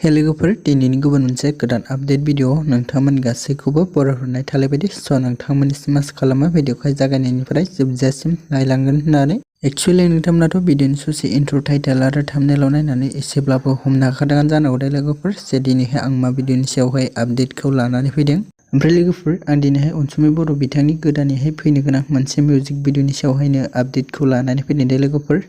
हे लोगोफोर दिनैनि गुबुन मोनसे गोदान आपडेट भिडिअ नोंथांमोन गासैखौबो बरायहरनाय थालायबायदि नोंथांमोननिसिम आसा खालामो भिडिअखौ जागायनायनिफ्राय जोबजासिम नायलांगोन होननानै एक्चुअली नोंथांमोनाथ' भिडिअनि ससे इन्ट्र टाइटेल आरो थाम्बनेलाव नायनानै एसेब्लाबो हमनो हाखादोंआनो जानांगौ दे लोगोफोर जे दिनैहाय आं मा भिडिअनि सायावहाय आपडेटखौ लानानै फैदों। ओमफ्राय लोगोफोर आं दिनैहाय अनसुमै बर' बिथांनि गोदानैहाय फैनो गोनां मोनसे मिउजिक भिडिअनि सायावहायनो आपडेटखौ लानानै फैदों दे लोगोफोर।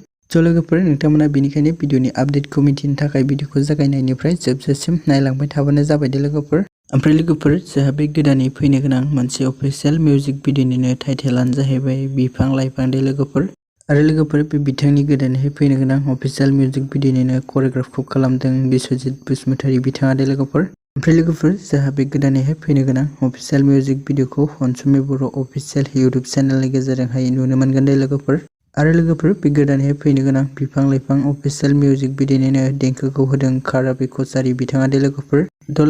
लोगोफोर नोंथांमोना बेनिखायनो भिडिअनि आपडेटखौ मिथिनो थाखाय भिडिअखौ जागायनायनिफ्राय जोबजासिम नायलांबाय थाबानो जाबाय दे लोगोफोर। ओमफ्राय लोगोफोर जोंहा बे गोदानै फैनो गोनां मोनसे अफिसियेल मिउजिक भिडिअनिनो टाइटेलानो जाहैबाय बिफां लाइफां दे लोगोफोर। आरो लोगोफोर बे बिथांनि गोदानैहाय फैनो गोनां अफिसियेल मिउजिक भिडिअनिनो करिय'ग्राफखौ खालामदों बिस्वजित बसुमतारी बिथाङा दे लोगोफोर। ओमफ्राय लोगोफोर जोंहा बे गोदानैहाय फैनो गोनां अफिसियेल मिउजिक भिडिअखौ अनसुमै बर' अफिसियेल इउटुब चेनेलनि गेजेरजोंहाय नुनो मोनगोन दे लोगोफोर। आरो लोगोफोर बे गोदानैहाय फैनो गोनां बिफां लाइफां अफिसियेल मिउजिक भिडिअनिनो देंखोखौ होदों काराबि कचारी बिथाङा दे लोगोफोर।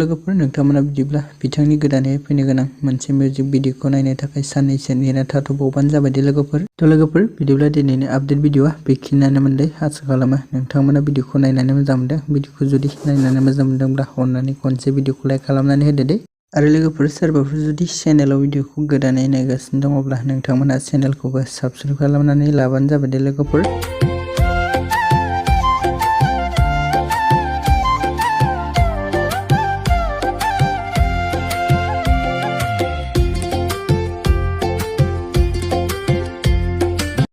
लोगोफोर नोंथांमोना बिदिब्ला बिथांनि गोदानैहाय फैनो गोनां मोनसे मिउजिक भिडिअखौ नायनो थाखाय साननैसो नेना थाथ'बावबानो जाबाय दे लोगोफोर। लोगोफोर बिदिब्ला दिनैनि आपडेट भिडिअआ बेखिनियानो मोनदों। आसा खालामो नोंथांमोना भिडिअखौ नायनानै मोजां मोनदों। भिडिअखौ जुदि नायनानै मोजां मोनदोंब्ला अननानै खनसे भिडिअखौ लाइक खालामनानै होदो दे। आरो लोगोफोर सोरबाफोर जुदि चेनेलाव भिडिअखौ गोदानै नायगासिनो दङब्ला नोंथांमोना चेनेलखौबो साबस्क्राइब खालामनानै लाबानो जाबाय दे लोगोफोर।